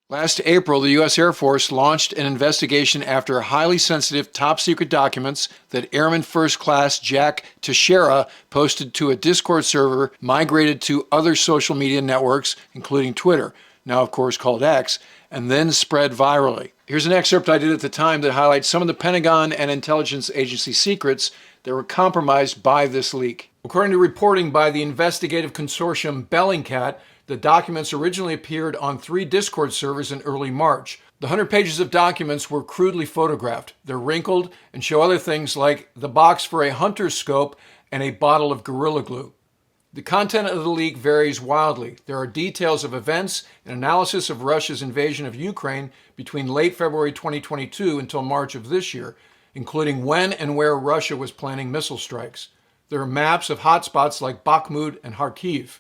Last April, the U.S. Air Force launched an investigation after highly sensitive top-secret documents that Airman First Class Jack Teixeira posted to a Discord server migrated to other social media networks, including Twitter, now of course called X, and then spread virally. Here's an excerpt I did at the time that highlights some of the Pentagon and intelligence agency secrets that were compromised by this leak. According to reporting by the investigative consortium Bellingcat, the documents originally appeared on 3 Discord servers in early March. The 100 pages of documents were crudely photographed. They're wrinkled and show other things like the box for a hunter's scope and a bottle of Gorilla Glue. The content of the leak varies wildly. There are details of events and analysis of Russia's invasion of Ukraine between late February 2022 until March of this year, including when and where Russia was planning missile strikes. There are maps of hotspots like Bakhmut and Kharkiv.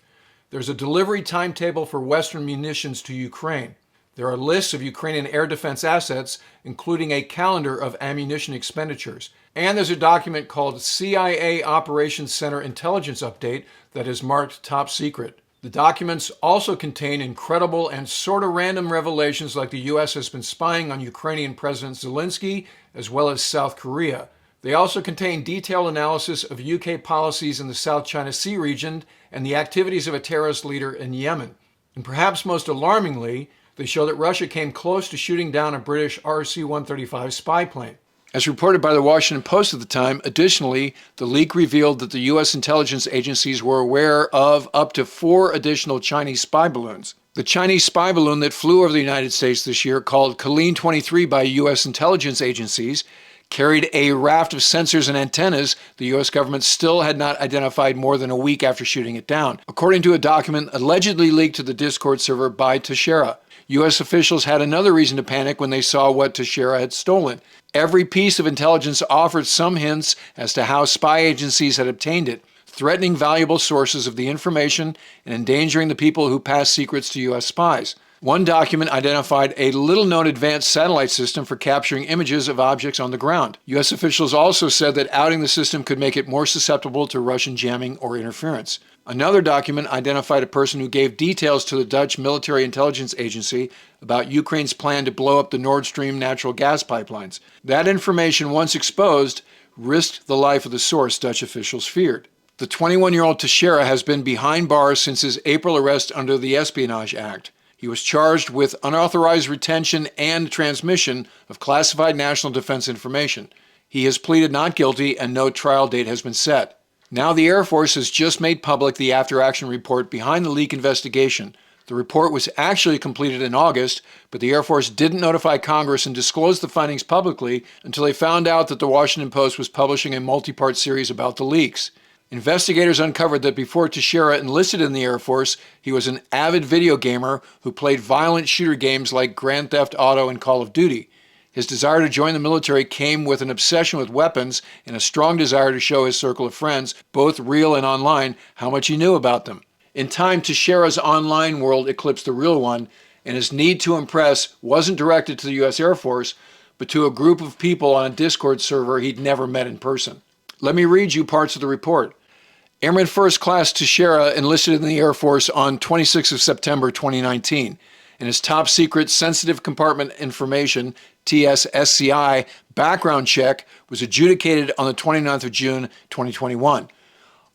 There's a delivery timetable for Western munitions to Ukraine. There are lists of Ukrainian air defense assets, including a calendar of ammunition expenditures. And there's a document called CIA Operations Center Intelligence Update that is marked top secret. The documents also contain incredible and sort of random revelations like the U.S. has been spying on Ukrainian President Zelensky as well as South Korea. They also contain detailed analysis of UK policies in the South China Sea region and the activities of a terrorist leader in Yemen. And perhaps most alarmingly, they show that Russia came close to shooting down a British RC-135 spy plane. As reported by the Washington Post at the time, additionally, the leak revealed that the U.S. intelligence agencies were aware of up to 4 additional Chinese spy balloons. The Chinese spy balloon that flew over the United States this year, called Kalin 23 by U.S. intelligence agencies, carried a raft of sensors and antennas the U.S. government still had not identified more than a week after shooting it down, according to a document allegedly leaked to the Discord server by Teixeira. U.S. officials had another reason to panic when they saw what Teixeira had stolen. Every piece of intelligence offered some hints as to how spy agencies had obtained it, threatening valuable sources of the information and endangering the people who passed secrets to U.S. spies. One document identified a little-known advanced satellite system for capturing images of objects on the ground. U.S. officials also said that outing the system could make it more susceptible to Russian jamming or interference. Another document identified a person who gave details to the Dutch military intelligence agency about Ukraine's plan to blow up the Nord Stream natural gas pipelines. That information, once exposed, risked the life of the source, Dutch officials feared. The 21-year-old Teixeira has been behind bars since his April arrest under the Espionage Act. He was charged with unauthorized retention and transmission of classified national defense information. He has pleaded not guilty and no trial date has been set. Now the Air Force has just made public the after-action report behind the leak investigation. The report was actually completed in August, but the Air Force didn't notify Congress and disclose the findings publicly until they found out that the Washington Post was publishing a multi-part series about the leaks. Investigators uncovered that before Teixeira enlisted in the Air Force, he was an avid video gamer who played violent shooter games like Grand Theft Auto and Call of Duty. His desire to join the military came with an obsession with weapons and a strong desire to show his circle of friends, both real and online, how much he knew about them. In time, Teixeira's online world eclipsed the real one, and his need to impress wasn't directed to the U.S. Air Force, but to a group of people on a Discord server he'd never met in person. Let me read you parts of the report. Airman First Class Teixeira enlisted in the Air Force on 26 of September 2019, and his top secret sensitive compartment information, TSSCI, background check was adjudicated on the 29th of June 2021.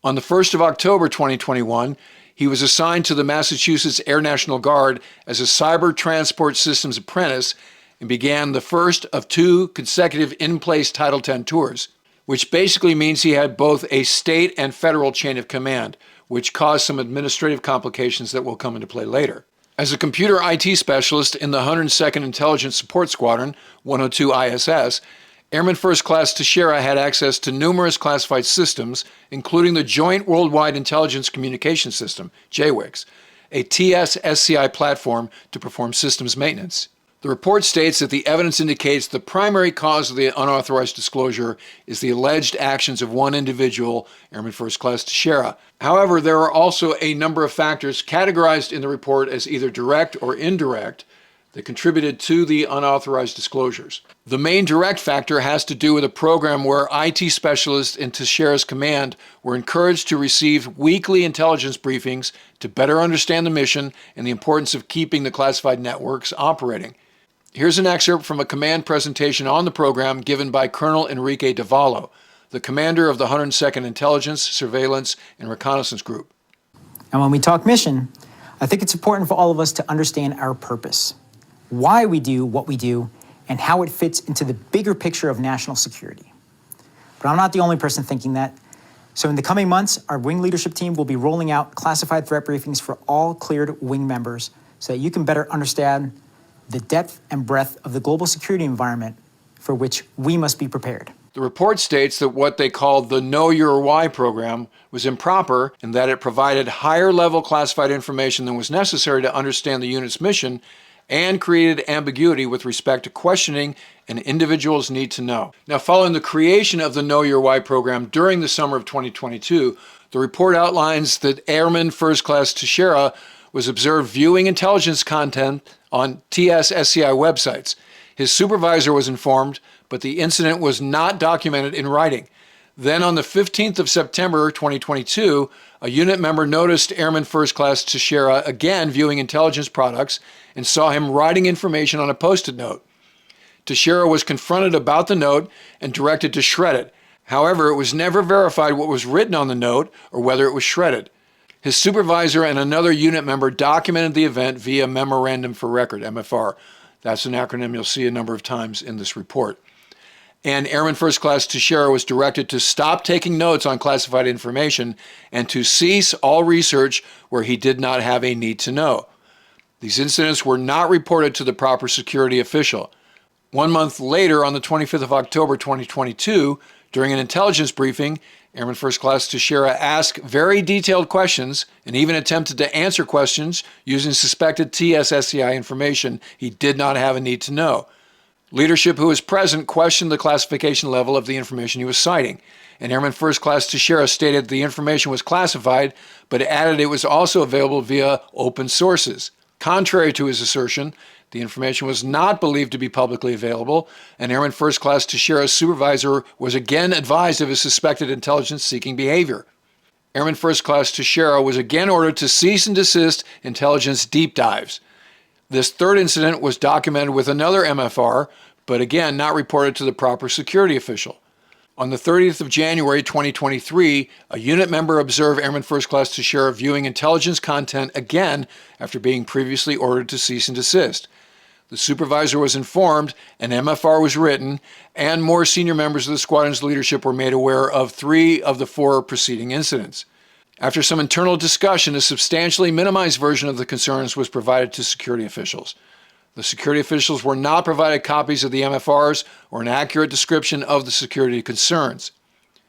On the 1st of October 2021, he was assigned to the Massachusetts Air National Guard as a Cyber Transport Systems apprentice and began the first of 2 consecutive in-place Title X tours, which basically means he had both a state and federal chain of command, which caused some administrative complications that will come into play later. As a computer IT specialist in the 102nd Intelligence Support Squadron, 102 ISS, Airman First Class Teixeira had access to numerous classified systems, including the Joint Worldwide Intelligence Communication System, JWICS, a TSSCI platform to perform systems maintenance. The report states that the evidence indicates the primary cause of the unauthorized disclosure is the alleged actions of one individual, Airman First Class Teixeira. However, there are also a number of factors categorized in the report as either direct or indirect that contributed to the unauthorized disclosures. The main direct factor has to do with a program where IT specialists in Teixeira's command were encouraged to receive weekly intelligence briefings to better understand the mission and the importance of keeping the classified networks operating. Here's an excerpt from a command presentation on the program given by Colonel Enrique Davallo, the commander of the 102nd Intelligence, Surveillance, and Reconnaissance Group. And when we talk mission, I think it's important for all of us to understand our purpose, why we do what we do, and how it fits into the bigger picture of national security. But I'm not the only person thinking that. So in the coming months, our wing leadership team will be rolling out classified threat briefings for all cleared wing members so that you can better understand the depth and breadth of the global security environment for which we must be prepared. The report states that what they called the Know Your Why program was improper in that it provided higher-level classified information than was necessary to understand the unit's mission and created ambiguity with respect to questioning an individual's need to know. Now, following the creation of the Know Your Why program during the summer of 2022, the report outlines that Airman First Class Teixeira was observed viewing intelligence content on TS-SCI websites. His supervisor was informed, but the incident was not documented in writing. Then on the 15th of September 2022, a unit member noticed Airman First Class Teixeira again viewing intelligence products and saw him writing information on a post-it note. Teixeira was confronted about the note and directed to shred it. However, it was never verified what was written on the note or whether it was shredded. His supervisor and another unit member documented the event via Memorandum for Record, MFR. That's an acronym you'll see a number of times in this report. And Airman First Class Teixeira was directed to stop taking notes on classified information and to cease all research where he did not have a need to know. These incidents were not reported to the proper security official. 1 month later, on the 25th of October 2022, during an intelligence briefing, Airman First Class Teixeira asked very detailed questions and even attempted to answer questions using suspected TS-SCI information he did not have a need to know. Leadership who was present questioned the classification level of the information he was citing, and Airman First Class Teixeira stated the information was classified, but added it was also available via open sources. Contrary to his assertion, the information was not believed to be publicly available, and Airman First Class Teixeira's supervisor was again advised of his suspected intelligence-seeking behavior. Airman First Class Teixeira was again ordered to cease and desist intelligence deep dives. This third incident was documented with another MFR, but again not reported to the proper security official. On the 30th of January 2023, a unit member observed Airman First Class Teixeira viewing intelligence content again after being previously ordered to cease and desist. The supervisor was informed, an MFR was written, and more senior members of the squadron's leadership were made aware of 3 of the 4 preceding incidents. After some internal discussion, a substantially minimized version of the concerns was provided to security officials. The security officials were not provided copies of the MFRs or an accurate description of the security concerns.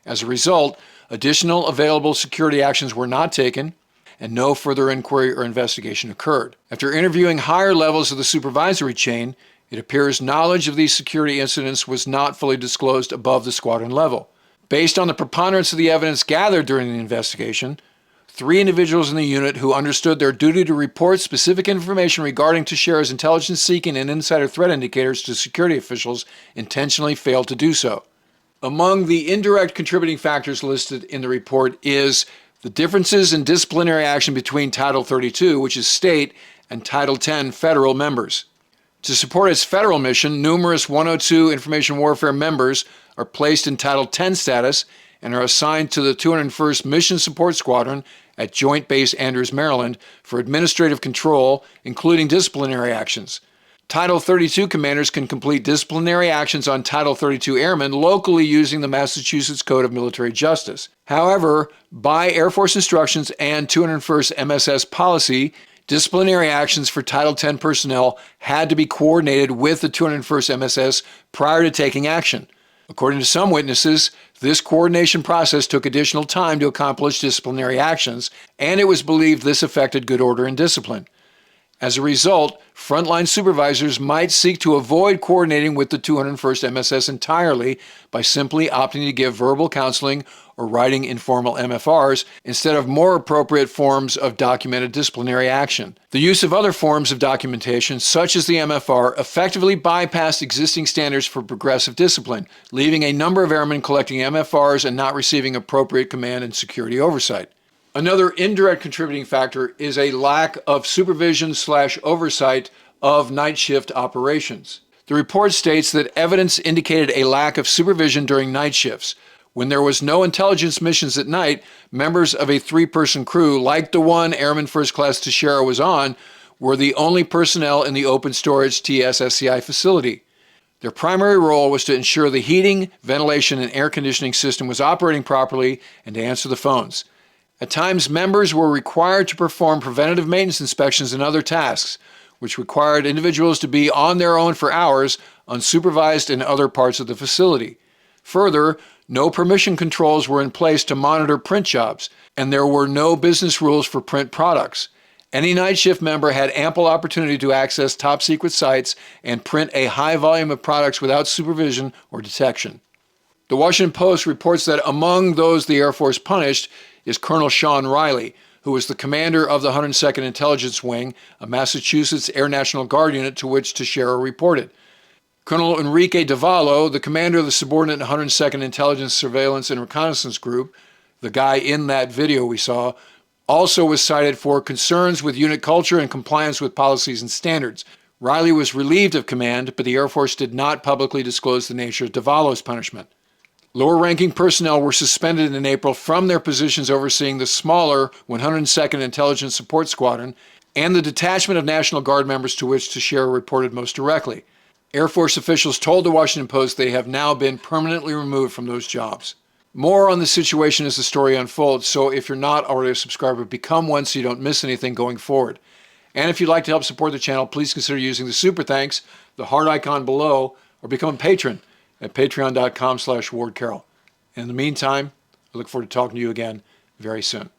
As a result, additional available security actions were not taken, and no further inquiry or investigation occurred. After interviewing higher levels of the supervisory chain, it appears knowledge of these security incidents was not fully disclosed above the squadron level. Based on the preponderance of the evidence gathered during the investigation, 3 individuals in the unit who understood their duty to report specific information regarding Teixeira's intelligence-seeking and insider threat indicators to security officials intentionally failed to do so. Among the indirect contributing factors listed in the report is the differences in disciplinary action between Title 32, which is state, and Title 10, federal members. To support its federal mission, numerous 102 information warfare members are placed in Title 10 status and are assigned to the 201st Mission Support Squadron at Joint Base Andrews, Maryland, for administrative control, including disciplinary actions. Title 32 commanders can complete disciplinary actions on Title 32 airmen locally using the Massachusetts Code of Military Justice. However, by Air Force instructions and 201st MSS policy, disciplinary actions for Title 10 personnel had to be coordinated with the 201st MSS prior to taking action. According to some witnesses, this coordination process took additional time to accomplish disciplinary actions, and it was believed this affected good order and discipline. As a result, frontline supervisors might seek to avoid coordinating with the 201st MSS entirely by simply opting to give verbal counseling or writing informal MFRs instead of more appropriate forms of documented disciplinary action. The use of other forms of documentation, such as the MFR, effectively bypassed existing standards for progressive discipline, leaving a number of airmen collecting MFRs and not receiving appropriate command and security oversight. Another indirect contributing factor is a lack of supervision/oversight of night shift operations. The report states that evidence indicated a lack of supervision during night shifts. When there was no intelligence missions at night, members of a three-person crew, like the one Airman First Class Teixeira was on, were the only personnel in the open storage TSSCI facility. Their primary role was to ensure the heating, ventilation, and air conditioning system was operating properly and to answer the phones. At times, members were required to perform preventative maintenance inspections and other tasks, which required individuals to be on their own for hours, unsupervised in other parts of the facility. Further, no permission controls were in place to monitor print jobs, and there were no business rules for print products. Any night shift member had ample opportunity to access top-secret sites and print a high volume of products without supervision or detection. The Washington Post reports that among those the Air Force punished is Colonel Sean Riley, who was the commander of the 102nd Intelligence Wing, a Massachusetts Air National Guard unit to which Teixeira reported. Colonel Enrique Davallo, the commander of the subordinate 102nd Intelligence Surveillance and Reconnaissance Group, the guy in that video we saw, also was cited for concerns with unit culture and compliance with policies and standards. Riley was relieved of command, but the Air Force did not publicly disclose the nature of Davallo's punishment. Lower-ranking personnel were suspended in April from their positions overseeing the smaller 102nd Intelligence Support Squadron and the detachment of National Guard members to which Teixeira reported most directly. Air Force officials told the Washington Post they have now been permanently removed from those jobs. More on the situation as the story unfolds, so if you're not already a subscriber, become one so you don't miss anything going forward. And if you'd like to help support the channel, please consider using the super thanks, the heart icon below, or become a patron at patreon.com/WardCarroll. In the meantime, I look forward to talking to you again very soon.